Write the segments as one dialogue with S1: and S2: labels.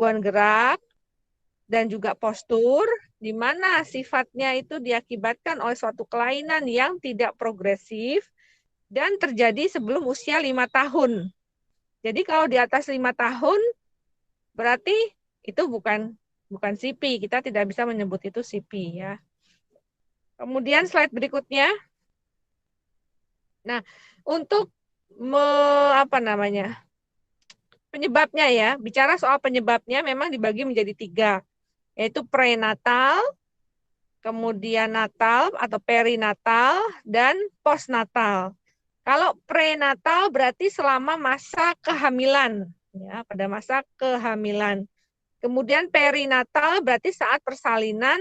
S1: gangguan gerak dan juga postur, di mana sifatnya itu diakibatkan oleh suatu kelainan yang tidak progresif dan terjadi sebelum usia 5 tahun. Jadi kalau di atas 5 tahun, berarti itu bukan CP, kita tidak bisa menyebut itu CP ya. Kemudian slide berikutnya. Nah, untuk penyebabnya ya, bicara soal penyebabnya memang dibagi menjadi 3, yaitu prenatal, kemudian natal atau perinatal, dan postnatal. Kalau prenatal berarti selama masa kehamilan, ya, pada masa kehamilan. Kemudian perinatal berarti saat persalinan,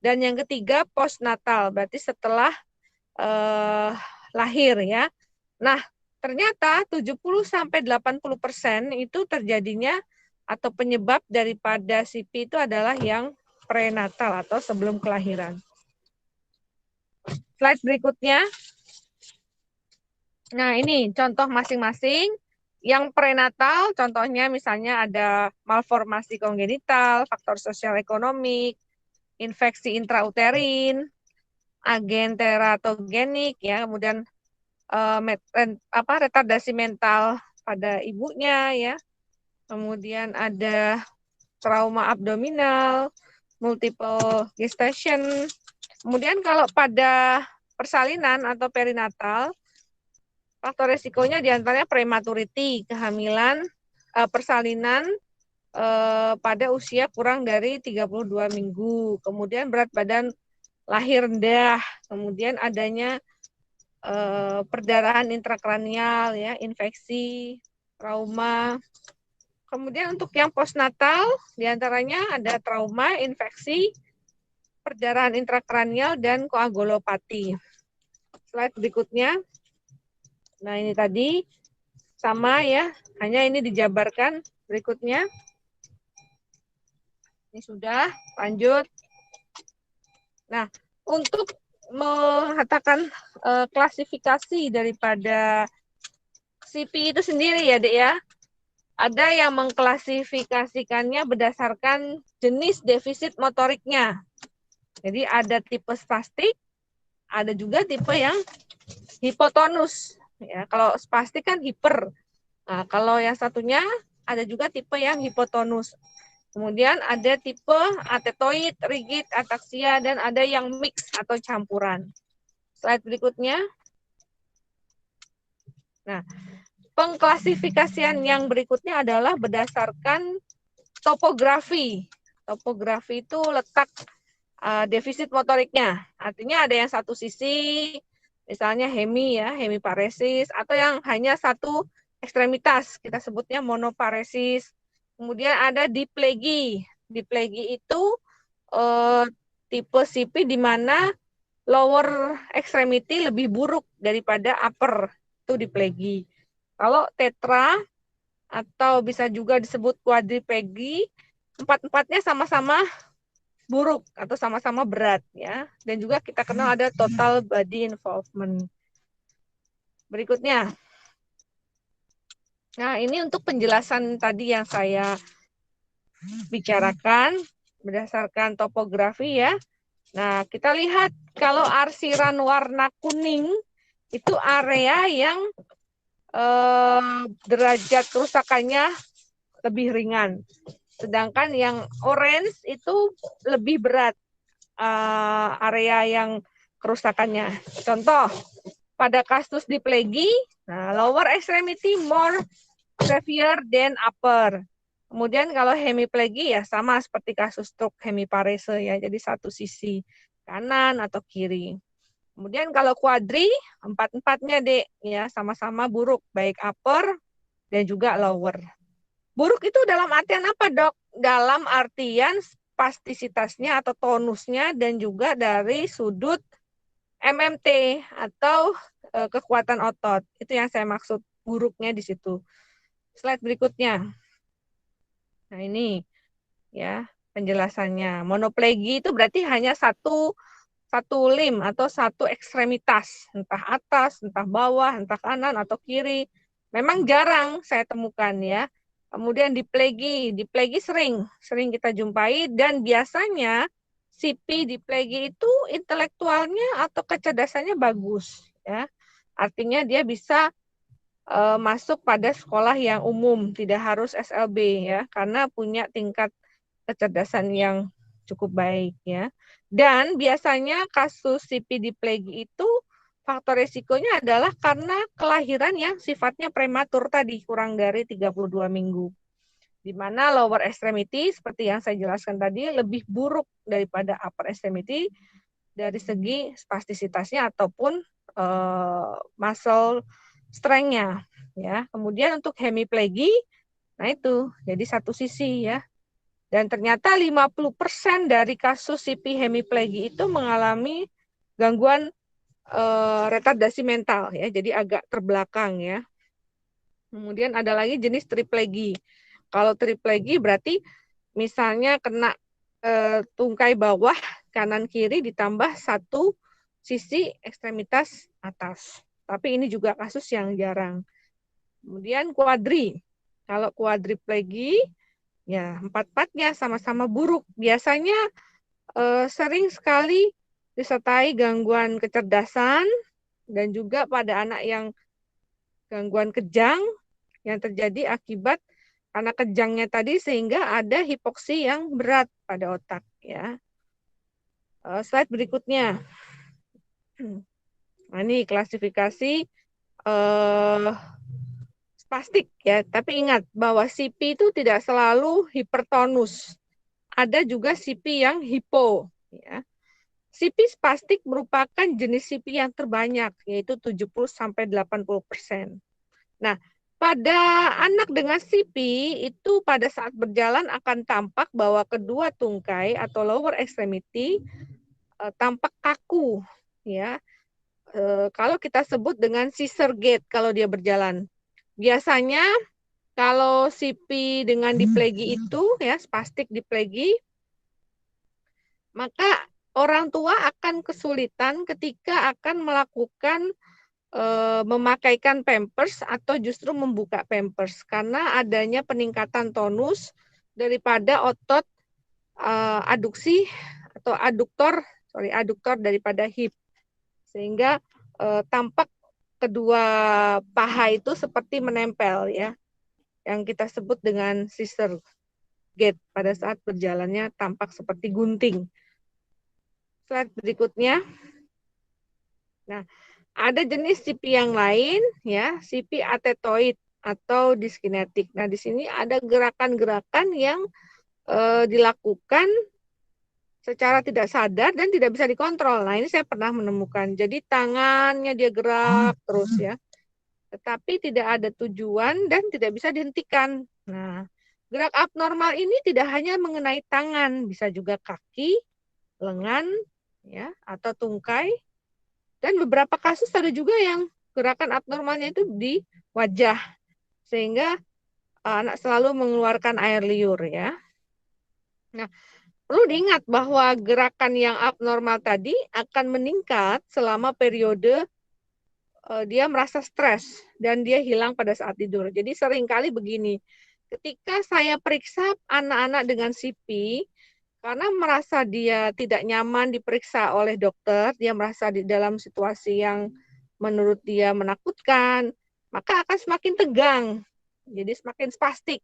S1: dan yang ketiga postnatal berarti setelah lahir ya. Nah, ternyata 70-80% itu terjadinya atau penyebab daripada CP itu adalah yang prenatal atau sebelum kelahiran. Slide berikutnya. Nah, ini contoh masing-masing. Yang prenatal, contohnya misalnya ada malformasi kongenital, faktor sosial ekonomik, infeksi intrauterin, agen teratogenik, ya, kemudian retardasi mental pada ibunya, ya, kemudian ada trauma abdominal, multiple gestation. Kemudian kalau pada persalinan atau perinatal, faktor resikonya diantaranya prematurity, kehamilan, persalinan pada usia kurang dari 32 minggu, kemudian berat badan lahir rendah, kemudian adanya perdarahan intrakranial, ya, infeksi, trauma. Kemudian untuk yang postnatal, diantaranya ada trauma, infeksi, perdarahan intrakranial, dan koagulopati. Slide berikutnya. Nah, ini tadi sama ya, hanya ini dijabarkan berikutnya. Ini sudah, lanjut. Nah, untuk mengatakan klasifikasi daripada CP itu sendiri ya, Dek ya. Ada yang mengklasifikasikannya berdasarkan jenis defisit motoriknya. Jadi ada tipe spastik, ada juga tipe yang hipotonus. Ya, kalau spastik kan hiper. Nah, kalau yang satunya ada juga tipe yang hipotonus. Kemudian ada tipe atetoid, rigid, ataksia, dan ada yang mix atau campuran. Slide berikutnya. Nah, pengklasifikasian yang berikutnya adalah berdasarkan topografi. Topografi itu letak defisit motoriknya. Artinya ada yang satu sisi, misalnya hemiparesis, atau yang hanya satu ekstremitas, kita sebutnya monoparesis. Kemudian ada diplegi. Diplegi itu tipe CP di mana lower extremity lebih buruk daripada upper, itu diplegi. Kalau tetra atau bisa juga disebut quadriplegia, empat-empatnya sama-sama buruk atau sama-sama berat ya. Dan juga kita kenal ada total body involvement. Berikutnya. Nah, ini untuk penjelasan tadi yang saya bicarakan berdasarkan topografi ya. Nah, kita lihat kalau arsiran warna kuning itu area yang derajat kerusakannya lebih ringan. Sedangkan yang orange itu lebih berat area yang kerusakannya. Contoh, pada kasus diplegi, nah, lower extremity more severe than upper. Kemudian kalau hemiplegi ya sama seperti kasus stroke hemiparese ya, jadi satu sisi kanan atau kiri. Kemudian kalau kuadri, empat-empatnya Dek ya sama-sama buruk, baik upper dan juga lower. Buruk itu dalam artian apa, Dok? Dalam artian spastisitasnya atau tonusnya dan juga dari sudut MMT atau kekuatan otot. Itu yang saya maksud buruknya di situ. Slide berikutnya. Nah, ini ya penjelasannya. Monoplegi itu berarti hanya satu lim atau satu ekstremitas, entah atas, entah bawah, entah kanan atau kiri. Memang jarang saya temukan ya. Kemudian diplegi sering kita jumpai, dan biasanya CP diplegi itu intelektualnya atau kecerdasannya bagus, ya. Artinya dia bisa masuk pada sekolah yang umum, tidak harus SLB, ya, karena punya tingkat kecerdasan yang cukup baik, ya. Dan biasanya kasus CP diplegi itu faktor risikonya adalah karena kelahiran yang sifatnya prematur tadi, kurang dari 32 minggu. Di mana lower extremity, seperti yang saya jelaskan tadi, lebih buruk daripada upper extremity dari segi spastisitasnya ataupun muscle strength-nya. Ya. Kemudian untuk hemiplegi, nah itu, jadi satu sisi ya. Dan ternyata 50% dari kasus CP hemiplegi itu mengalami gangguan retardasi mental ya, jadi agak terbelakang ya. Kemudian ada lagi jenis triplegi. Kalau triplegi berarti misalnya kena tungkai bawah kanan kiri ditambah satu sisi ekstremitas atas. Tapi ini juga kasus yang jarang. Kemudian kuadri. Kalau kuadriplegi ya empat-empatnya sama-sama buruk. Biasanya sering sekali disertai gangguan kecerdasan dan juga pada anak yang gangguan kejang yang terjadi akibat karena kejangnya tadi sehingga ada hipoksi yang berat pada otak ya. Slide berikutnya. Nah, ini klasifikasi spastik ya, tapi ingat bahwa CP itu tidak selalu hipertonus. Ada juga CP yang hipo ya. CP spastik merupakan jenis CP yang terbanyak, yaitu 70-80%. Nah, pada anak dengan CP itu pada saat berjalan akan tampak bahwa kedua tungkai atau lower extremity tampak kaku, ya. Kalau kita sebut dengan scissor gait kalau dia berjalan. Biasanya kalau CP dengan diplegi itu, ya spastik diplegi, maka orang tua akan kesulitan ketika akan melakukan memakaikan pampers atau justru membuka pampers karena adanya peningkatan tonus daripada otot aduksi atau aduktor daripada hip, sehingga tampak kedua paha itu seperti menempel ya, yang kita sebut dengan scissor gait. Pada saat berjalannya tampak seperti gunting. Slide berikutnya. Nah, ada jenis CP yang lain ya, CP atetoid atau diskinetik. Nah, di sini ada gerakan-gerakan yang dilakukan secara tidak sadar dan tidak bisa dikontrol. Nah, ini saya pernah menemukan. Jadi tangannya dia gerak terus ya. Tetapi tidak ada tujuan dan tidak bisa dihentikan. Nah, gerak abnormal ini tidak hanya mengenai tangan, bisa juga kaki, lengan ya, atau tungkai. Dan beberapa kasus ada juga yang gerakan abnormalnya itu di wajah, sehingga anak selalu mengeluarkan air liur ya. Nah, perlu diingat bahwa gerakan yang abnormal tadi akan meningkat selama periode dia merasa stres dan dia hilang pada saat tidur. Jadi seringkali begini, ketika saya periksa anak-anak dengan CP, karena merasa dia tidak nyaman diperiksa oleh dokter, dia merasa di dalam situasi yang menurut dia menakutkan, maka akan semakin tegang. Jadi semakin spastik.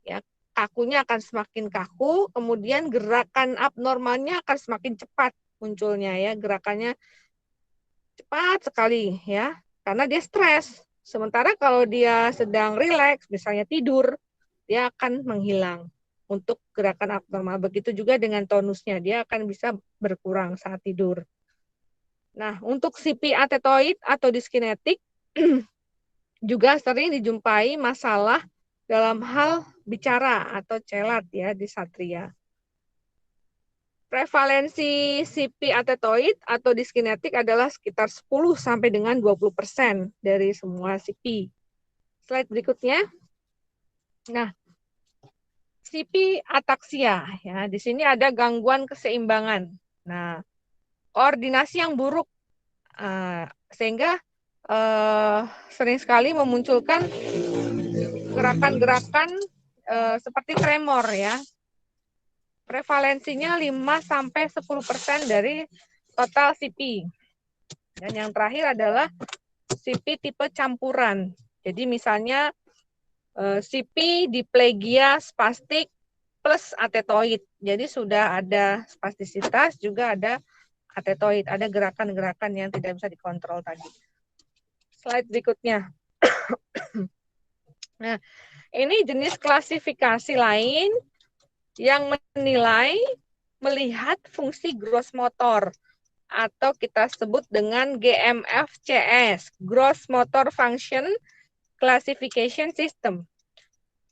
S1: Ya, kakunya akan semakin kaku, kemudian gerakan abnormalnya akan semakin cepat munculnya ya, gerakannya cepat sekali ya, karena dia stres. Sementara kalau dia sedang rileks, misalnya tidur, dia akan menghilang untuk gerakan abnormal. Begitu juga dengan tonusnya, dia akan bisa berkurang saat tidur. Nah, untuk CP atetoid atau diskinetik juga sering dijumpai masalah dalam hal bicara atau celat ya di satria. Prevalensi CP atetoid atau diskinetik adalah sekitar 10 sampai dengan 20% dari semua CP. Slide berikutnya. Nah, CP ataksia ya, di sini ada gangguan keseimbangan. Nah, koordinasi yang buruk sehingga sering sekali memunculkan gerakan-gerakan seperti tremor ya. Prevalensinya 5-10% dari total CP. Dan yang terakhir adalah CP tipe campuran. Jadi misalnya CP diplegia spastik plus atetoid. Jadi sudah ada spastisitas, juga ada atetoid, ada gerakan-gerakan yang tidak bisa dikontrol tadi. Slide berikutnya. Nah, ini jenis klasifikasi lain yang menilai melihat fungsi gross motor atau kita sebut dengan GMFCS, Gross Motor Function Classification System.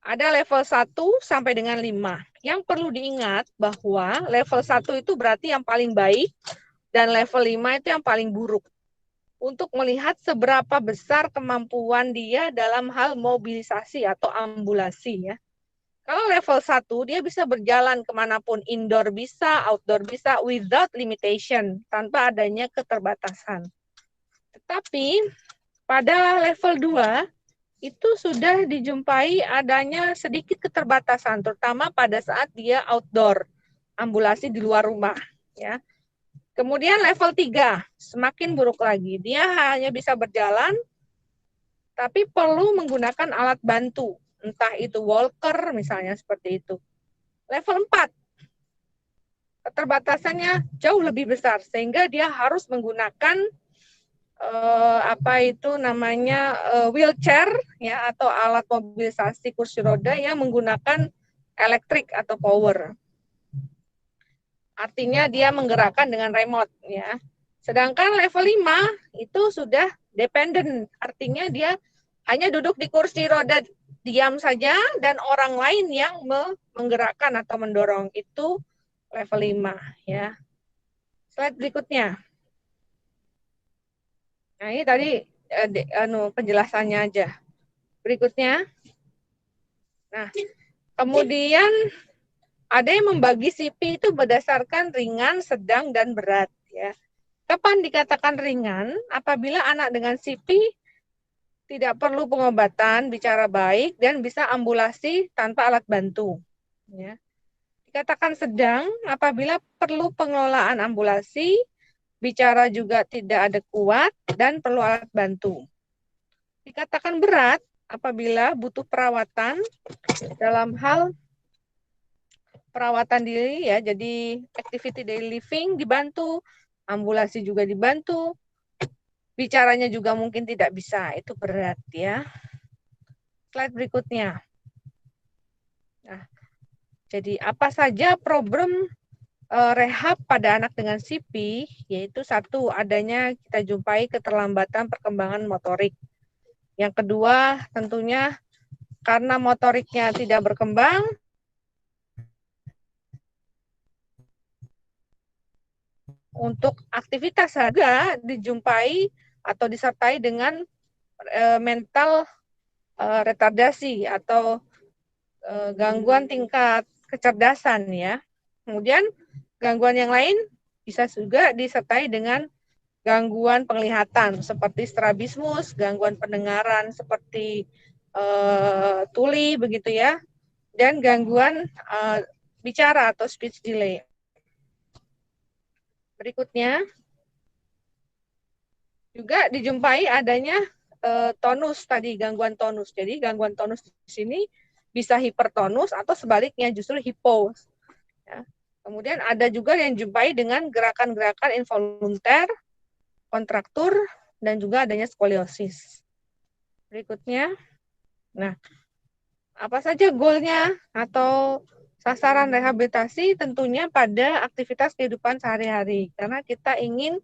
S1: Ada level 1 sampai dengan 5. Yang perlu diingat bahwa level 1 itu berarti yang paling baik dan level 5 itu yang paling buruk. Untuk melihat seberapa besar kemampuan dia dalam hal mobilisasi atau ambulasi ya. Kalau level 1 dia bisa berjalan kemanapun, indoor bisa, outdoor bisa, without limitation, tanpa adanya keterbatasan. Tetapi pada level 2 itu sudah dijumpai adanya sedikit keterbatasan, terutama pada saat dia outdoor, ambulasi di luar rumah. Ya. Kemudian level 3, semakin buruk lagi. Dia hanya bisa berjalan, tapi perlu menggunakan alat bantu. Entah itu walker misalnya seperti itu. Level 4, keterbatasannya jauh lebih besar, sehingga dia harus menggunakan wheelchair ya atau alat mobilisasi kursi roda yang menggunakan elektrik atau power. Artinya dia menggerakkan dengan remote ya. Sedangkan level 5 itu sudah dependent, artinya dia hanya duduk di kursi roda diam saja dan orang lain yang menggerakkan atau mendorong. Itu level 5 ya. Slide berikutnya. Nah, ini tadi penjelasannya aja. Berikutnya. Nah, kemudian ada yang membagi CP itu berdasarkan ringan, sedang, dan berat. Ya. Kapan dikatakan ringan? Apabila anak dengan CP tidak perlu pengobatan, bicara baik, dan bisa ambulasi tanpa alat bantu. Ya. Dikatakan sedang apabila perlu pengelolaan ambulasi, bicara juga tidak adekuat, dan perlu alat bantu. Dikatakan berat apabila butuh perawatan dalam hal perawatan diri ya, jadi activity daily living dibantu, ambulasi juga dibantu, bicaranya juga mungkin tidak bisa, itu berat ya. Slide berikutnya. Nah, jadi apa saja problem rehab pada anak dengan CP, yaitu satu, adanya kita jumpai keterlambatan perkembangan motorik. Yang kedua, tentunya karena motoriknya tidak berkembang, untuk aktivitas juga dijumpai atau disertai dengan mental retardasi atau gangguan tingkat kecerdasan ya. Kemudian gangguan yang lain bisa juga disertai dengan gangguan penglihatan seperti strabismus, gangguan pendengaran seperti tuli begitu ya, dan gangguan bicara atau speech delay. Berikutnya juga dijumpai adanya tonus tadi, gangguan tonus. Jadi gangguan tonus di sini bisa hipertonus atau sebaliknya justru hipo. Ya. Kemudian ada juga yang dijumpai dengan gerakan-gerakan involunter, kontraktur, dan juga adanya skoliosis. Berikutnya, nah apa saja goalnya atau sasaran rehabilitasi? Tentunya pada aktivitas kehidupan sehari-hari, karena kita ingin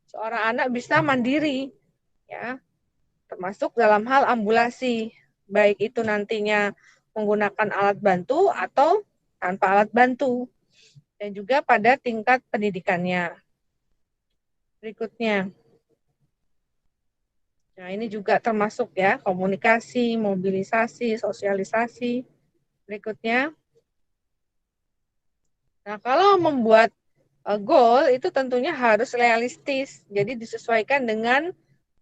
S1: seorang anak bisa mandiri, ya, termasuk dalam hal ambulasi, baik itu nantinya menggunakan alat bantu atau tanpa alat bantu, dan juga pada tingkat pendidikannya. Berikutnya, nah ini juga termasuk ya komunikasi, mobilisasi, sosialisasi. Berikutnya, nah kalau membuat goal itu tentunya harus realistis, jadi disesuaikan dengan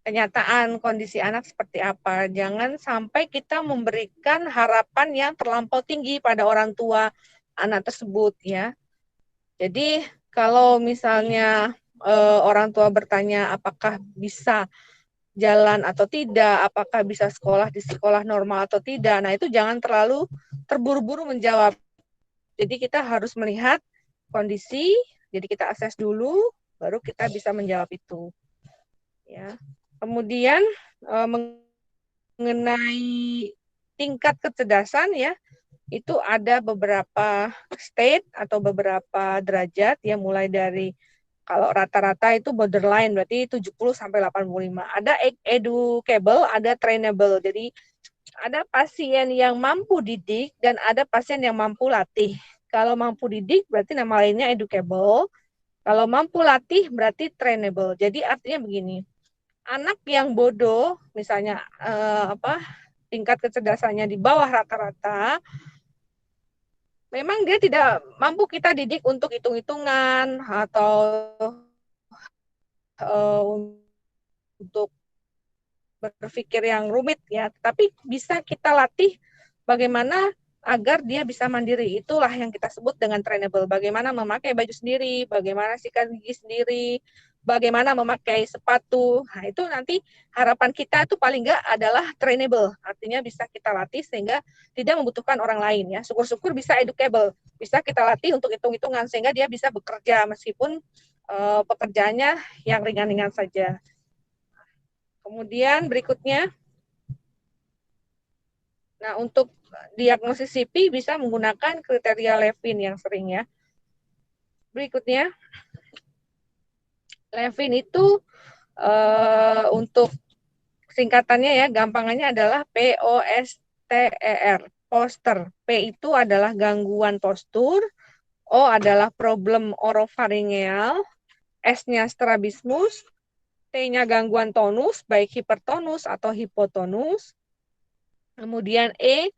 S1: kenyataan kondisi anak seperti apa. Jangan sampai kita memberikan harapan yang terlampau tinggi pada orang tua anak tersebut ya. Jadi kalau misalnya orang tua bertanya apakah bisa jalan atau tidak, apakah bisa sekolah di sekolah normal atau tidak, nah itu jangan terlalu terburu-buru menjawab. Jadi kita harus melihat kondisi, jadi kita akses dulu, baru kita bisa menjawab itu. Ya. Kemudian mengenai tingkat kecerdasan ya, itu ada beberapa state atau beberapa derajat ya, mulai dari kalau rata-rata itu borderline berarti 70 sampai 85. Ada educable, ada trainable. Jadi ada pasien yang mampu didik dan ada pasien yang mampu latih. Kalau mampu didik berarti nama lainnya educable. Kalau mampu latih berarti trainable. Jadi artinya begini, anak yang bodoh, misalnya tingkat kecerdasannya di bawah rata-rata, memang dia tidak mampu kita didik untuk hitung-hitungan atau untuk berpikir yang rumit ya, tapi bisa kita latih bagaimana agar dia bisa mandiri. Itulah yang kita sebut dengan trainable. Bagaimana memakai baju sendiri, bagaimana sikat gigi sendiri, bagaimana memakai sepatu. Nah, itu nanti harapan kita itu paling enggak adalah trainable. Artinya bisa kita latih sehingga tidak membutuhkan orang lain ya. Syukur-syukur bisa educable. Bisa kita latih untuk hitung-hitungan sehingga dia bisa bekerja meskipun pekerjaannya yang ringan-ringan saja. Kemudian berikutnya, nah untuk diagnosis CP bisa menggunakan kriteria Levin yang sering ya. Berikutnya, Levin itu untuk singkatannya ya, gampangannya adalah POSTER, poster. P itu adalah gangguan postur, O adalah problem oropharyngeal, S-nya strabismus, T-nya gangguan tonus, baik hipertonus atau hipotonus. Kemudian E,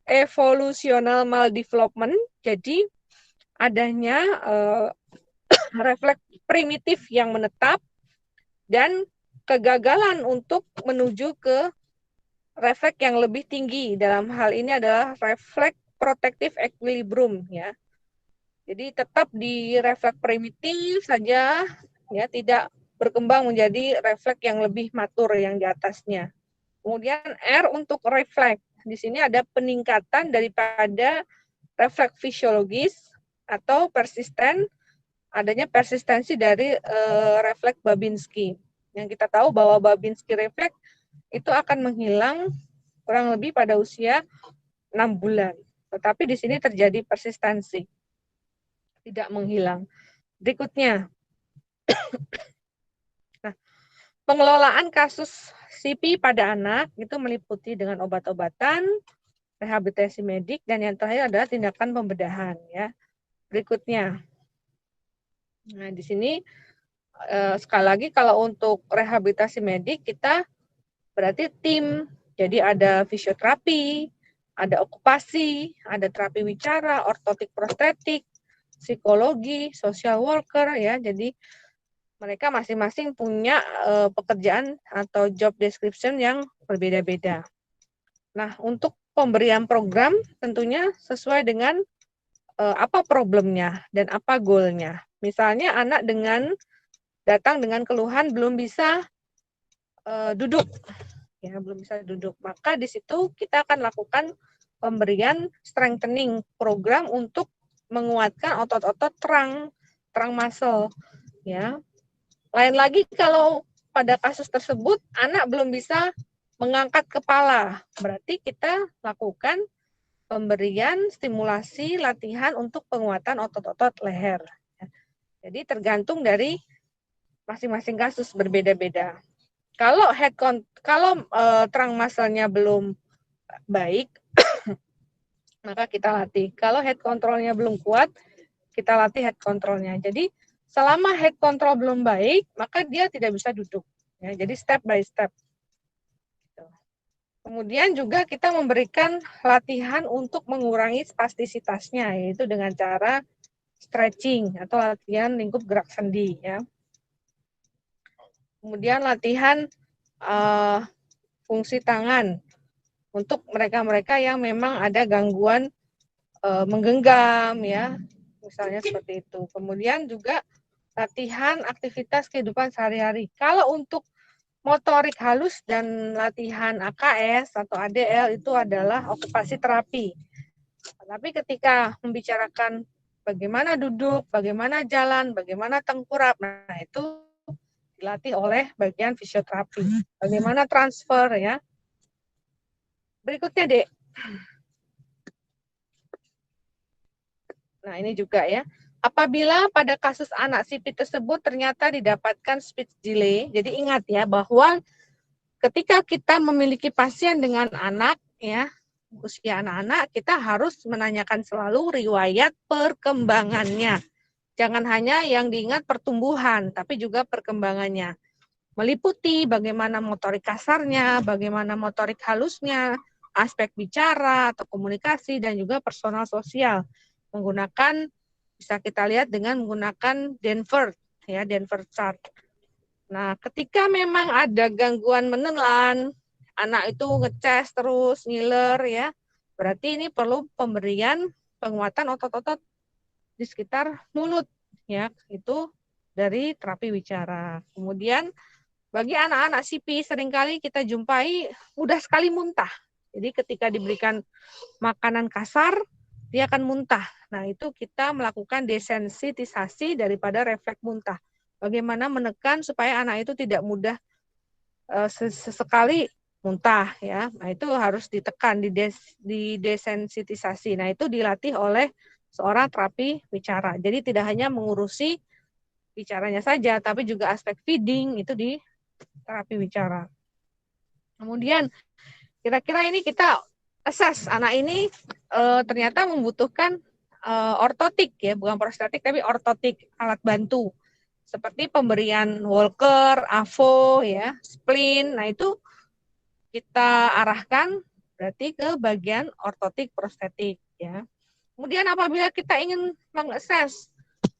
S1: evolusional maldevelopment, jadi adanya refleks primitif yang menetap dan kegagalan untuk menuju ke refleks yang lebih tinggi. Dalam hal ini adalah refleks protective equilibrium ya. Jadi tetap di refleks primitif saja ya, tidak berkembang menjadi refleks yang lebih matur yang di atasnya. Kemudian R untuk refleks. Di sini ada peningkatan daripada refleks fisiologis atau persisten, adanya persistensi dari refleks Babinski. Yang kita tahu bahwa Babinski refleks itu akan menghilang kurang lebih pada usia 6 bulan. Tetapi di sini terjadi persistensi, tidak menghilang. Berikutnya, nah, pengelolaan kasus CP pada anak itu meliputi dengan obat-obatan, rehabilitasi medik, dan yang terakhir adalah tindakan pembedahan ya. Berikutnya, nah di sini sekali lagi kalau untuk rehabilitasi medik kita berarti tim, jadi ada fisioterapi, ada okupasi, ada terapi wicara, ortotik prostetik, psikologi, social worker ya. Jadi mereka masing-masing punya pekerjaan atau job description yang berbeda-beda. Nah, untuk pemberian program tentunya sesuai dengan apa problemnya dan apa goalnya. Misalnya anak datang dengan keluhan belum bisa duduk, ya belum bisa duduk. Maka di situ kita akan lakukan pemberian strengthening program untuk menguatkan otot-otot terang muscle, ya. Lain lagi kalau pada kasus tersebut anak belum bisa mengangkat kepala, berarti kita lakukan pemberian stimulasi latihan untuk penguatan otot-otot leher. Jadi tergantung dari masing-masing kasus berbeda-beda. Kalau terang muscle-nya belum baik, maka kita latih. Kalau head control-nya belum kuat, kita latih head control-nya. Jadi selama head control belum baik, maka dia tidak bisa duduk. Ya, jadi step by step. Kemudian juga kita memberikan latihan untuk mengurangi spastisitasnya, yaitu dengan cara stretching atau latihan lingkup gerak sendi. Ya. Kemudian latihan fungsi tangan untuk mereka-mereka yang memang ada gangguan menggenggam ya, misalnya seperti itu. Kemudian juga latihan aktivitas kehidupan sehari-hari. Kalau untuk motorik halus dan latihan AKS atau ADL itu adalah okupasi terapi. Tapi ketika membicarakan bagaimana duduk, bagaimana jalan, bagaimana tengkurap, nah itu dilatih oleh bagian fisioterapi. Bagaimana transfer ya. Berikutnya, Dek. Nah, ini juga ya. Apabila pada kasus anak CP tersebut ternyata didapatkan speech delay, jadi ingat ya bahwa ketika kita memiliki pasien dengan anak ya, usia anak-anak, kita harus menanyakan selalu riwayat perkembangannya. Jangan hanya yang diingat pertumbuhan, tapi juga perkembangannya. Meliputi bagaimana motorik kasarnya, bagaimana motorik halusnya, aspek bicara atau komunikasi, dan juga personal sosial. Menggunakan, bisa kita lihat dengan menggunakan Denver, ya, Denver chart. Nah, ketika memang ada gangguan menelan, anak itu ngeces terus, ngiler ya, berarti ini perlu pemberian penguatan otot-otot di sekitar mulut ya, itu dari terapi wicara. Kemudian bagi anak-anak CP seringkali kita jumpai mudah sekali muntah. Jadi ketika diberikan makanan kasar, dia akan muntah. Nah, itu kita melakukan desensitisasi daripada refleks muntah. Bagaimana menekan supaya anak itu tidak mudah sesekali muntah ya. Nah, itu harus ditekan, didesensitisasi. Nah, itu dilatih oleh seorang terapi bicara. Jadi tidak hanya mengurusi bicaranya saja, tapi juga aspek feeding itu di terapi bicara. Kemudian kira-kira ini kita assess anak ini ternyata membutuhkan ortotik ya, bukan prostetik tapi ortotik, alat bantu. Seperti pemberian walker, AVO ya, splint. Nah, itu kita arahkan berarti ke bagian ortotik prostetik ya. Kemudian apabila kita ingin mengakses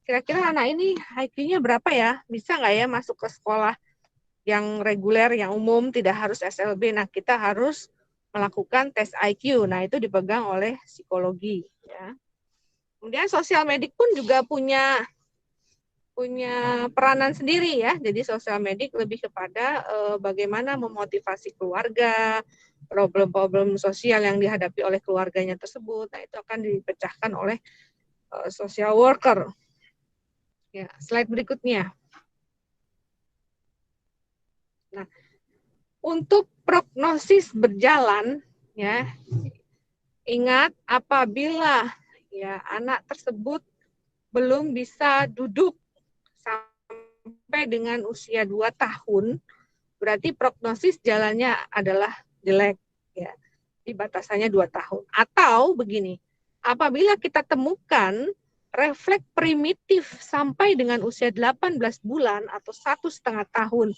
S1: kira-kira anak ini IQ-nya berapa ya? Bisa nggak ya masuk ke sekolah yang reguler, yang umum, tidak harus SLB. Nah, kita harus melakukan tes IQ. Nah, itu dipegang oleh psikologi. Ya. Kemudian sosial medik pun juga punya peranan sendiri ya. Jadi sosial medik lebih kepada bagaimana memotivasi keluarga, problem-problem sosial yang dihadapi oleh keluarganya tersebut. Nah, itu akan dipecahkan oleh social worker. Ya, slide berikutnya. Nah, untuk prognosis berjalan, ya, ingat apabila ya anak tersebut belum bisa duduk sampai dengan usia 2 tahun, berarti prognosis jalannya adalah jelek, ya, di batasannya 2 tahun. Atau begini, apabila kita temukan refleks primitif sampai dengan usia 18 bulan atau 1,5 tahun,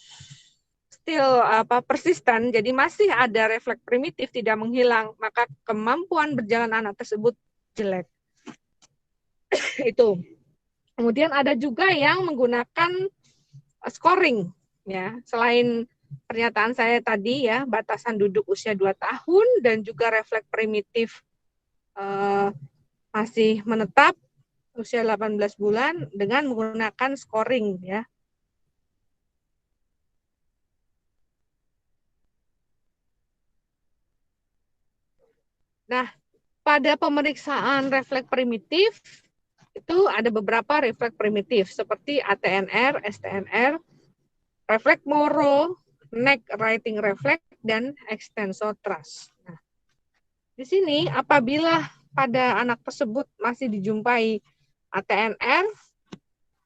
S1: still persisten, jadi masih ada refleks primitif tidak menghilang, maka kemampuan berjalan anak tersebut jelek. Itu. Kemudian ada juga yang menggunakan scoring ya. Selain pernyataan saya tadi ya, batasan duduk usia 2 tahun dan juga refleks primitif masih menetap usia 18 bulan dengan menggunakan scoring ya. Nah, pada pemeriksaan refleks primitif itu ada beberapa refleks primitif seperti ATNR, STNR, refleks Moro, neck writing reflex, dan extensor thrust. Nah, di sini apabila pada anak tersebut masih dijumpai ATNR,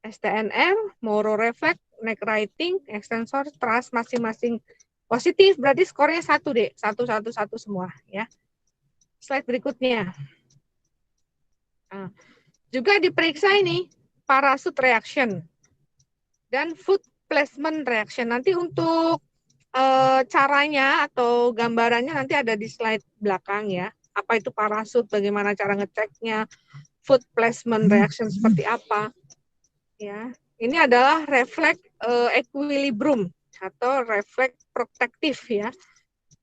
S1: STNR, Moro reflex, neck writing, extensor thrust masing-masing positif, berarti skornya 1 deh, 1 semua ya. Slide berikutnya. Nah, juga diperiksa ini parachute reaction dan foot placement reaction. Nanti untuk caranya atau gambarannya nanti ada di slide belakang ya. Apa itu parachute, bagaimana cara ngeceknya, foot placement reaction seperti apa. Ya, ini adalah refleks equilibrium atau refleks protektif ya.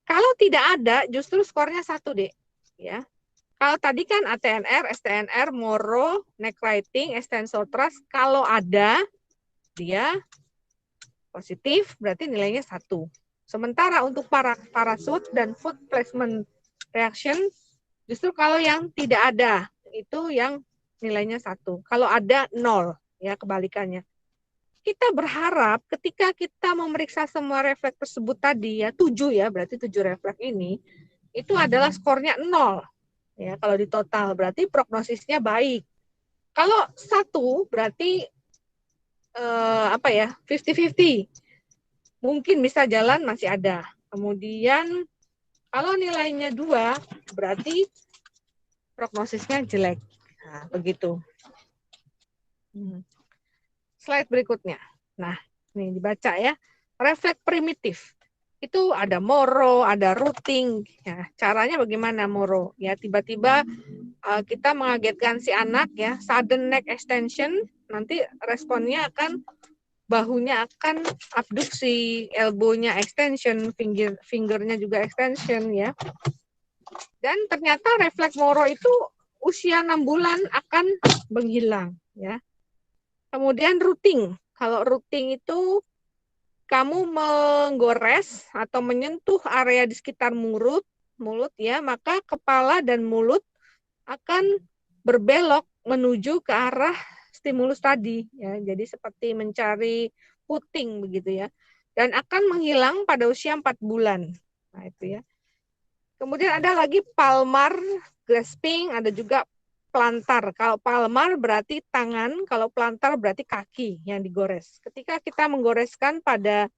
S1: Kalau tidak ada, justru skornya 1, Dek. Ya. Kalau tadi kan ATNR, STNR, Moro, neck writing, extensotras, kalau ada dia positif, berarti nilainya 1. Sementara untuk parachute dan foot placement reaction, justru kalau yang tidak ada, itu yang nilainya 1. Kalau ada 0, ya kebalikannya. Kita berharap ketika kita memeriksa semua refleks tersebut tadi, ya 7 ya, berarti 7 refleks ini, itu adalah skornya 0. Ya, kalau di total berarti prognosisnya baik. Kalau 1 berarti apa ya? 50-50. Mungkin bisa jalan masih ada. Kemudian kalau nilainya 2 berarti prognosisnya jelek. Nah, begitu. Slide berikutnya. Nah, ini dibaca ya. Refleks primitif. Itu ada Moro, ada routing. Ya, caranya bagaimana Moro? Ya, tiba-tiba kita mengagetkan si anak ya, sudden neck extension, nanti responnya akan bahunya akan abduksi, elbow-nya extension, fingernya juga extension ya. Dan ternyata refleks Moro itu usia 6 bulan akan menghilang ya. Kemudian routing. Kalau routing itu kamu menggores atau menyentuh area di sekitar mulut ya, maka kepala dan mulut akan berbelok menuju ke arah stimulus tadi ya. Jadi seperti mencari puting begitu ya. Dan akan menghilang pada usia 4 bulan. Nah, itu ya. Kemudian ada lagi palmar grasping, ada juga plantar. Kalau palmar berarti tangan, kalau plantar berarti kaki yang digores. Ketika kita menggoreskan pada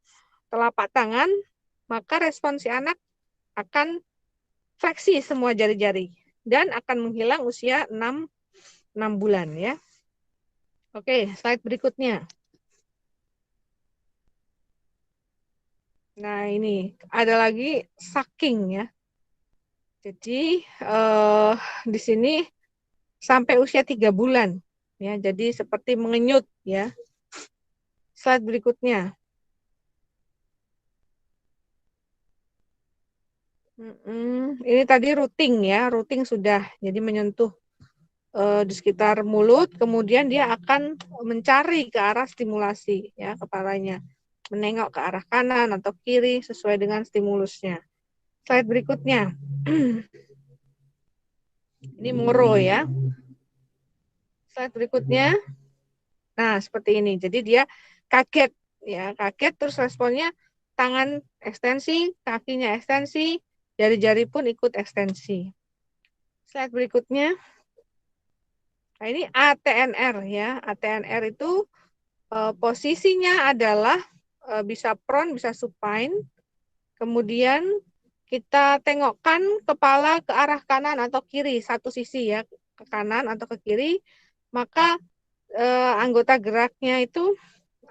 S1: telapak tangan, maka respon si anak akan fleksi semua jari-jari dan akan menghilang usia 6 bulan ya. Oke, slide berikutnya. Nah, ini ada lagi sucking ya. Jadi di sini sampai usia 3 bulan ya. Jadi seperti mengenyut ya. Slide berikutnya. Ini tadi routing ya, routing sudah. Jadi menyentuh di sekitar mulut, kemudian dia akan mencari ke arah stimulasi ya kepalanya, menengok ke arah kanan atau kiri sesuai dengan stimulusnya. Slide berikutnya. Ini Moro ya. Slide berikutnya. Nah, seperti ini. Jadi dia kaget ya, kaget terus responnya tangan ekstensi, kakinya ekstensi, jari-jari pun ikut ekstensi. Slide berikutnya. Nah, ini ATNR ya. ATNR itu posisinya adalah bisa prone, bisa supine. Kemudian kita tengokkan kepala ke arah kanan atau kiri, satu sisi ya, ke kanan atau ke kiri, maka anggota geraknya itu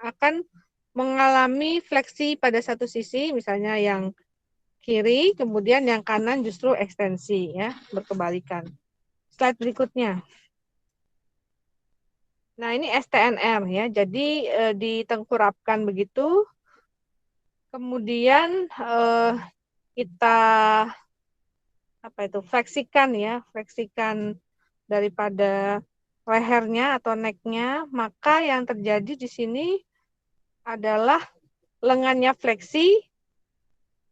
S1: akan mengalami fleksi pada satu sisi, misalnya yang kiri, kemudian yang kanan justru ekstensi ya, berkebalikan. Slide berikutnya. Nah, ini STNR ya. Jadi ditengkurapkan begitu. Kemudian kita fleksikan ya, fleksikan daripada lehernya atau necknya, maka yang terjadi di sini adalah lengannya fleksi,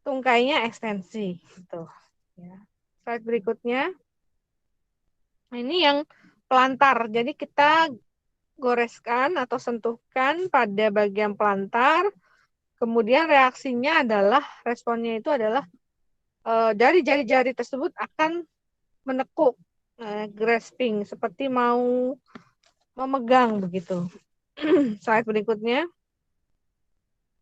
S1: tungkainya ekstensi. Gitu. Ya. Slide berikutnya. Nah, ini yang pelantar. Jadi kita goreskan atau sentuhkan pada bagian pelantar, kemudian reaksinya adalah, responnya itu adalah dari jari-jari tersebut akan menekuk, grasping, seperti mau memegang begitu. Slide berikutnya.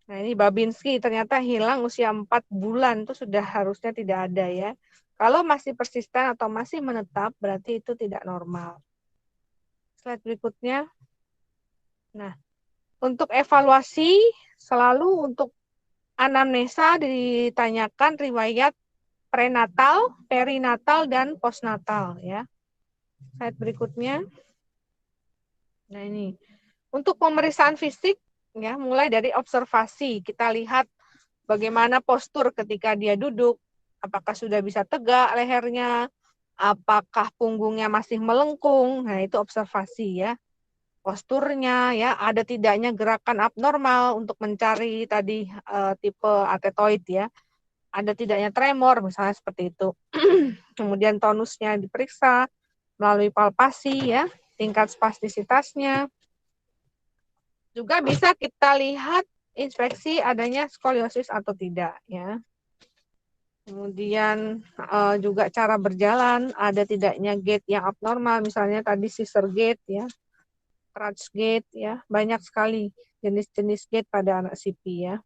S1: Nah, ini Babinski ternyata hilang usia 4 bulan, itu sudah harusnya tidak ada ya. Kalau masih persisten atau masih menetap, berarti itu tidak normal. Slide berikutnya. Nah, untuk evaluasi, selalu untuk anamnesa ditanyakan riwayat prenatal, perinatal, dan postnatal ya. Slide berikutnya. Nah, ini untuk pemeriksaan fisik ya, mulai dari observasi. Kita lihat bagaimana postur ketika dia duduk, apakah sudah bisa tegak lehernya, apakah punggungnya masih melengkung. Nah, itu observasi ya. Posturnya ya, ada tidaknya gerakan abnormal untuk mencari tadi tipe atetoid ya. Ada tidaknya tremor misalnya seperti itu. Kemudian tonusnya diperiksa melalui palpasi ya, tingkat spastisitasnya. Juga bisa kita lihat inspeksi adanya skoliosis atau tidak ya. Kemudian juga cara berjalan, ada tidaknya gait yang abnormal, misalnya tadi scissor gait ya, crutch gait ya, banyak sekali jenis-jenis gait pada anak CP ya.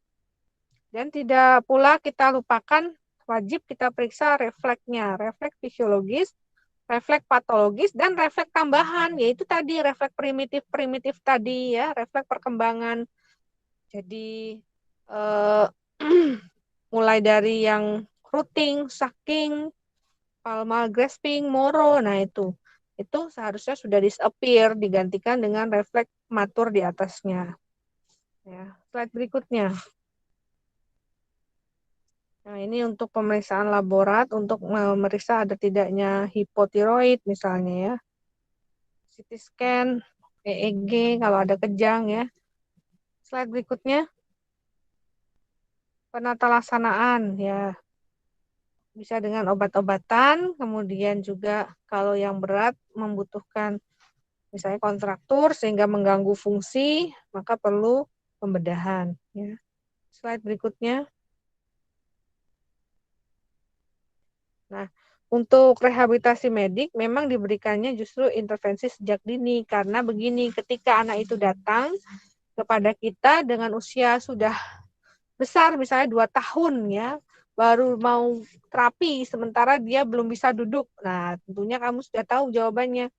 S1: Dan tidak pula kita lupakan, wajib kita periksa refleksnya, refleks fisiologis, refleks patologis, dan refleks tambahan, yaitu tadi refleks primitif tadi ya, refleks perkembangan. Jadi mulai dari yang rooting, sucking, palmar grasping, moro, nah itu seharusnya sudah disappear, digantikan dengan refleks matur di atasnya. Ya, slide berikutnya. Nah, ini untuk pemeriksaan laborat, untuk memeriksa ada tidaknya hipotiroid misalnya ya. CT scan, EEG kalau ada kejang ya. Slide berikutnya. Penata laksanaan ya. Bisa dengan obat-obatan, kemudian juga kalau yang berat membutuhkan misalnya kontraktur sehingga mengganggu fungsi, maka perlu pembedahan ya. Slide berikutnya. Nah, untuk rehabilitasi medik memang diberikannya justru intervensi sejak dini, karena begini, ketika anak itu datang kepada kita dengan usia sudah besar, misalnya 2 tahun ya, baru mau terapi sementara dia belum bisa duduk. Nah, tentunya kamu sudah tahu jawabannya.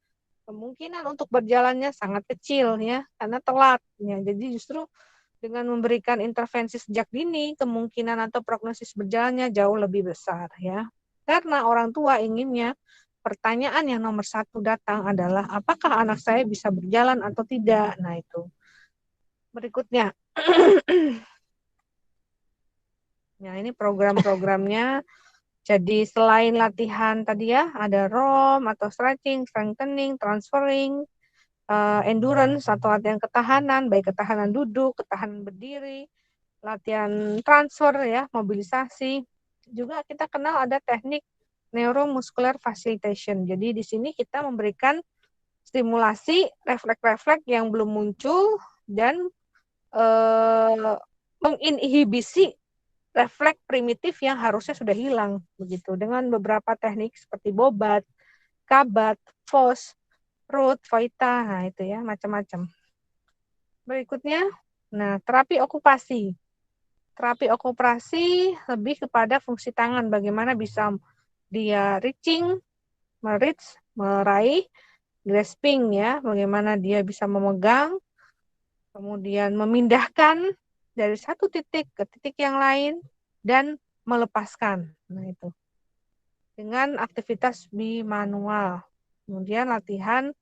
S1: Kemungkinan untuk berjalannya sangat kecil ya, karena telat ya. Jadi justru dengan memberikan intervensi sejak dini, kemungkinan atau prognosis berjalannya jauh lebih besar ya. Karena orang tua inginnya, pertanyaan yang nomor 1 datang adalah apakah anak saya bisa berjalan atau tidak. Nah itu. Berikutnya. Nah ini program-programnya. Jadi selain latihan tadi ya, ada ROM atau stretching, strengthening, transferring, endurance atau latihan ketahanan, baik ketahanan duduk, ketahanan berdiri, latihan transfer ya, mobilisasi. Juga kita kenal ada teknik neuromuscular facilitation. Jadi di sini kita memberikan stimulasi refleks-refleks yang belum muncul dan menginhibisi refleks primitif yang harusnya sudah hilang begitu dengan beberapa teknik seperti bobat, kabat, fos, root, voita, nah itu ya macam-macam. Berikutnya, nah terapi okupasi. Terapi okupasi lebih kepada fungsi tangan, bagaimana bisa dia reaching, mereach, meraih, grasping ya, bagaimana dia bisa memegang, kemudian memindahkan dari satu titik ke titik yang lain dan melepaskan. Nah itu dengan aktivitas bimanual. Kemudian latihan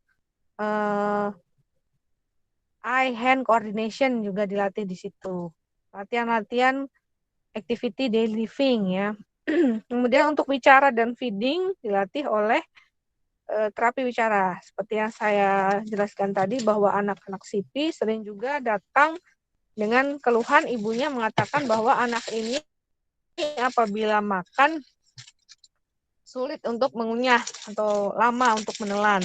S1: eye hand coordination juga dilatih di situ. Latihan-latihan activity daily living ya. Kemudian untuk bicara dan feeding dilatih oleh terapi bicara. Seperti yang saya jelaskan tadi bahwa anak-anak CP sering juga datang dengan keluhan ibunya mengatakan bahwa anak ini apabila makan sulit untuk mengunyah atau lama untuk menelan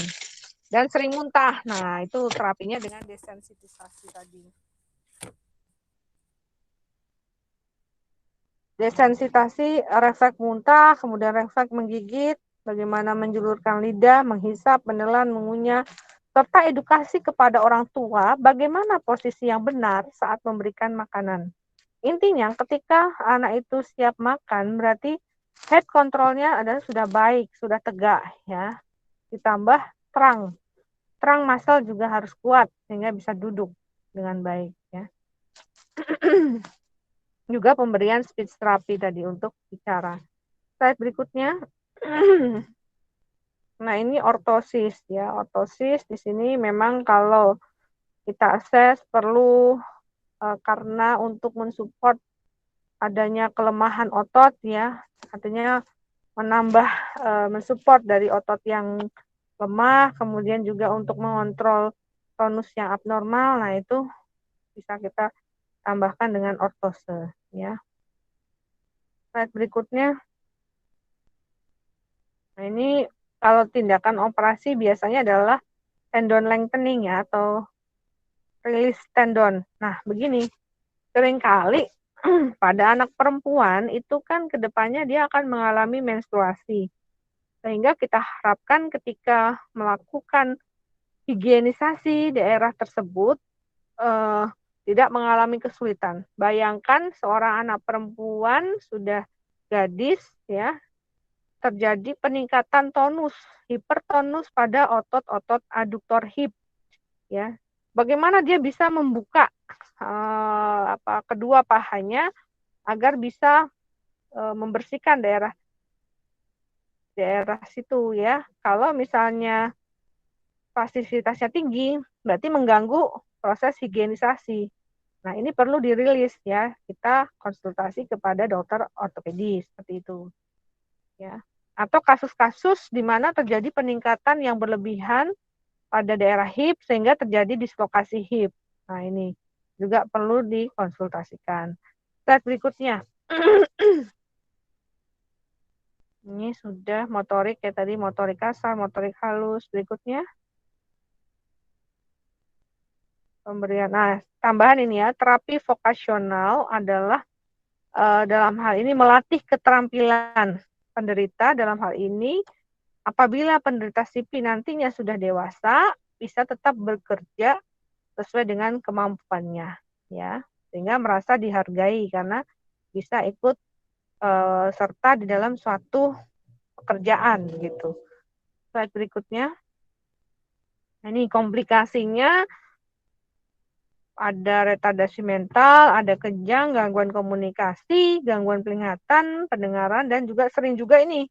S1: dan sering muntah. Nah, itu terapinya dengan desensitisasi tadi. Desensitasi refleks muntah, kemudian refleks menggigit, bagaimana menjulurkan lidah, menghisap, menelan, mengunyah, serta edukasi kepada orang tua bagaimana posisi yang benar saat memberikan makanan. Intinya ketika anak itu siap makan berarti head controlnya adalah sudah baik, sudah tegak ya. Ditambah terang. Terang muscle juga harus kuat sehingga bisa duduk dengan baik ya. Juga pemberian speech therapy tadi untuk bicara. Slide berikutnya. Nah, ini ortosis ya. Ortosis di sini memang kalau kita akses perlu karena untuk mensupport adanya kelemahan otot ya, artinya menambah mensupport dari otot yang lemah, kemudian juga untuk mengontrol tonus yang abnormal. Nah, itu bisa kita tambahkan dengan ortose ya. Slide berikutnya. Nah, ini kalau tindakan operasi biasanya adalah tendon lengthening ya, atau release tendon. Nah, begini, seringkali pada anak perempuan itu kan kedepannya dia akan mengalami menstruasi. Sehingga kita harapkan ketika melakukan higienisasi daerah tersebut eh, tidak mengalami kesulitan. Bayangkan seorang anak perempuan sudah gadis ya, terjadi peningkatan tonus, hipertonus pada otot-otot aduktor hip ya. Bagaimana dia bisa membuka kedua pahanya agar bisa membersihkan daerah situ ya. Kalau misalnya fasilitasnya tinggi, berarti mengganggu proses higienisasi. Nah, ini perlu dirilis ya. Kita konsultasi kepada dokter ortopedis seperti itu. Ya. Atau kasus-kasus di mana terjadi peningkatan yang berlebihan pada daerah hip sehingga terjadi dislokasi hip. Nah, ini juga perlu dikonsultasikan. Slide berikutnya. Ini sudah motorik ya tadi, motorik kasar, motorik halus. Berikutnya. Pemberian. Nah, tambahan ini ya, terapi vokasional adalah dalam hal ini melatih keterampilan penderita. Dalam hal ini, apabila penderita CP nantinya sudah dewasa, bisa tetap bekerja sesuai dengan kemampuannya, ya, sehingga merasa dihargai karena bisa ikut serta di dalam suatu pekerjaan gitu. Slide berikutnya. Nah, ini komplikasinya ada retardasi mental, ada kejang, gangguan komunikasi, gangguan penglihatan, pendengaran, dan juga sering juga ini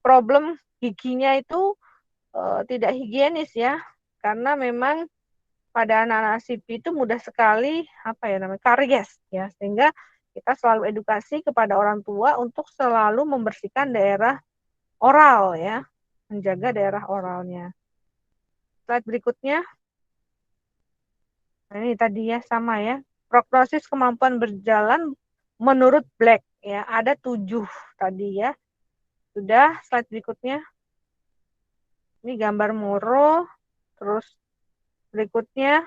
S1: problem giginya itu tidak higienis ya, karena memang pada anak-anak CP itu mudah sekali karies ya, sehingga kita selalu edukasi kepada orang tua untuk selalu membersihkan daerah oral ya, menjaga daerah oralnya. Slide berikutnya. Nah, ini tadi ya sama ya. Prognosis kemampuan berjalan menurut Black ya, ada 7 tadi ya. Sudah, slide berikutnya. Ini gambar Moro, terus berikutnya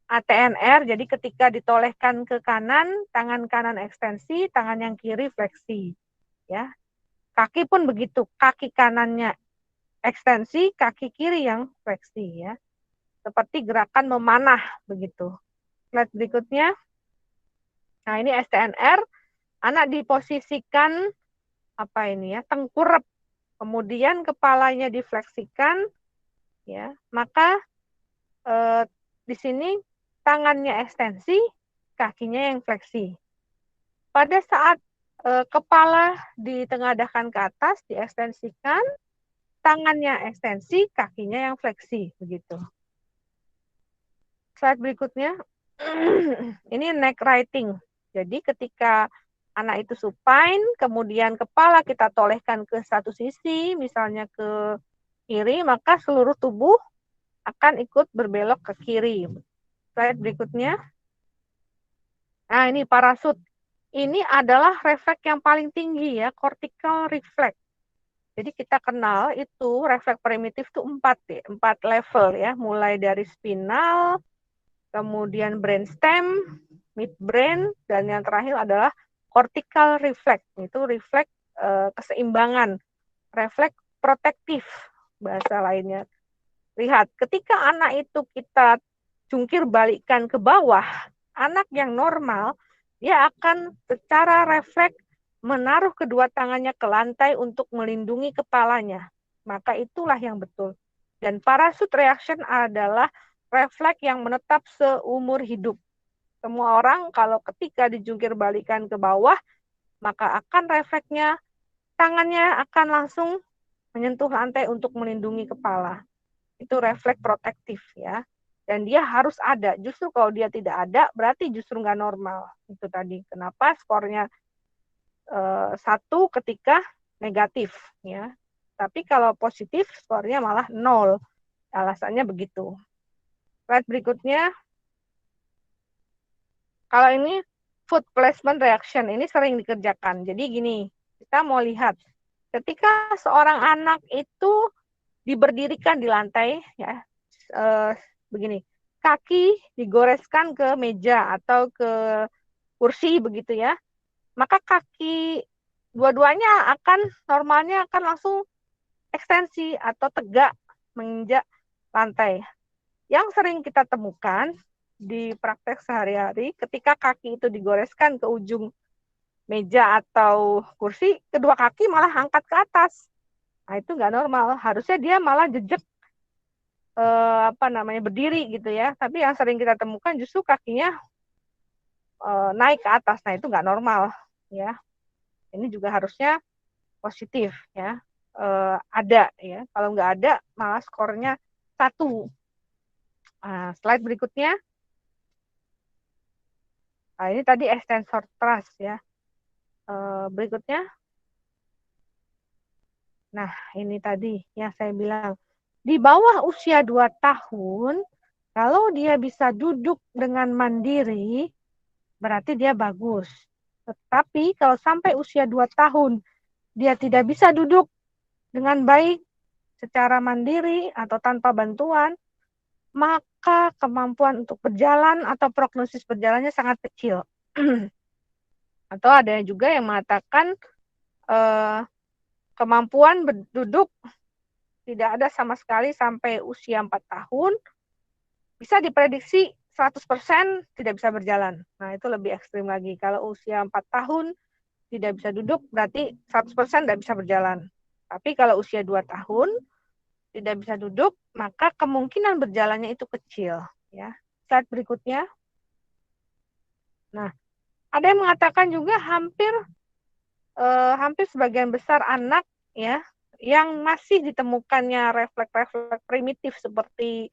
S1: ATNR, jadi ketika ditolehkan ke kanan, tangan kanan ekstensi, tangan yang kiri fleksi. Ya. Kaki pun begitu, kaki kanannya ekstensi, kaki kiri yang fleksi ya. Seperti gerakan memanah begitu. Slide berikutnya. Nah, ini STNR, anak diposisikan tengkurap, kemudian kepalanya difleksikan ya, maka di sini tangannya ekstensi, kakinya yang fleksi. Pada saat kepala ditengadahkan ke atas, diekstensikan, tangannya ekstensi, kakinya yang fleksi begitu. Slide berikutnya. Ini neck writing. Jadi ketika anak itu supine, kemudian kepala kita tolehkan ke satu sisi, misalnya ke kiri, maka seluruh tubuh akan ikut berbelok ke kiri. Slide berikutnya. Nah, ini parasut. Ini adalah refleks yang paling tinggi ya, cortical reflex. Jadi kita kenal itu refleks primitif itu 4 level ya, mulai dari spinal, kemudian brainstem, midbrain, dan yang terakhir adalah cortical reflex. Itu refleks keseimbangan, refleks protektif bahasa lainnya. Lihat, ketika anak itu kita jungkir balikkan ke bawah, anak yang normal dia akan secara refleks menaruh kedua tangannya ke lantai untuk melindungi kepalanya. Maka itulah yang betul. Dan parachute reaction adalah refleks yang menetap seumur hidup. Semua orang kalau ketika dijungkir balikan ke bawah, maka akan refleksnya tangannya akan langsung menyentuh lantai untuk melindungi kepala. Itu refleks protektif ya. dan dia harus ada. Justru kalau dia tidak ada, berarti justru nggak normal. Itu tadi. Kenapa skornya 1 ketika negatif, ya. Tapi kalau positif, skornya malah 0. Alasannya begitu. Slide berikutnya. Kalau ini food placement reaction, ini sering dikerjakan. Jadi gini, kita mau lihat. Ketika seorang anak itu diberdirikan di lantai, ya, begini, kaki digoreskan ke meja atau ke kursi begitu ya, maka kaki dua-duanya normalnya akan langsung ekstensi atau tegak menginjak lantai. Yang sering kita temukan di praktek sehari-hari, ketika kaki itu digoreskan ke ujung meja atau kursi, kedua kaki malah angkat ke atas. Nah, itu nggak normal. Harusnya dia malah jejak berdiri gitu ya. Tapi yang sering kita temukan justru kakinya naik ke atas. Nah, itu nggak normal ya. Ini juga harusnya positif ya. Ada ya. Kalau nggak ada malah skornya 1. Nah, slide berikutnya. Nah, ini tadi extensor thrust ya. Berikutnya. Nah, ini tadi yang saya bilang. Di bawah usia 2 tahun, kalau dia bisa duduk dengan mandiri, berarti dia bagus. Tetapi kalau sampai usia 2 tahun, dia tidak bisa duduk dengan baik, secara mandiri atau tanpa bantuan, maka kemampuan untuk berjalan atau prognosis berjalannya sangat kecil. Atau ada juga yang mengatakan kemampuan duduk tidak ada sama sekali sampai usia 4 tahun, bisa diprediksi 100% tidak bisa berjalan. Nah, itu lebih ekstrim lagi. Kalau usia 4 tahun tidak bisa duduk, berarti 100% tidak bisa berjalan. Tapi kalau usia 2 tahun tidak bisa duduk, maka kemungkinan berjalannya itu kecil. Ya. Slide berikutnya. Nah, ada yang mengatakan juga hampir sebagian besar anak ya yang masih ditemukannya refleks-refleks primitif seperti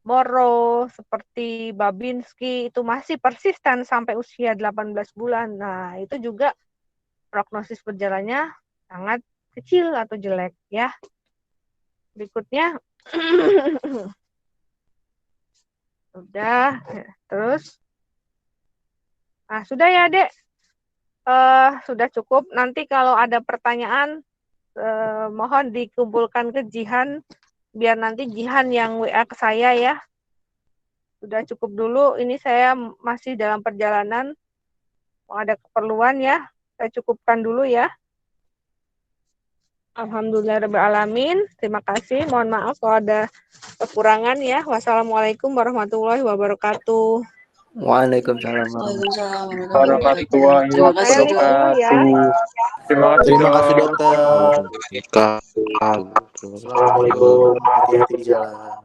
S1: Moro, seperti Babinski, itu masih persisten sampai usia 18 bulan. Nah, itu juga prognosis berjalannya sangat kecil atau jelek ya. Berikutnya. Sudah, terus. Nah, sudah ya, Dek. Sudah cukup. Nanti kalau ada pertanyaan, mohon dikumpulkan ke Jihan, biar nanti Jihan yang WA ke saya ya. Sudah cukup dulu, ini saya masih dalam perjalanan, mau ada keperluan ya, saya cukupkan dulu ya. Alhamdulillahirrahmanirrahim. Terima kasih, mohon maaf kalau ada kekurangan ya. Wassalamualaikum warahmatullahi wabarakatuh.
S2: Waalaikumsalam
S3: warahmatullahi wabarakatuh.
S2: Terima kasih dokter.
S3: Assalamualaikum.
S2: Assalamualaikum. Hati-hati di jalan.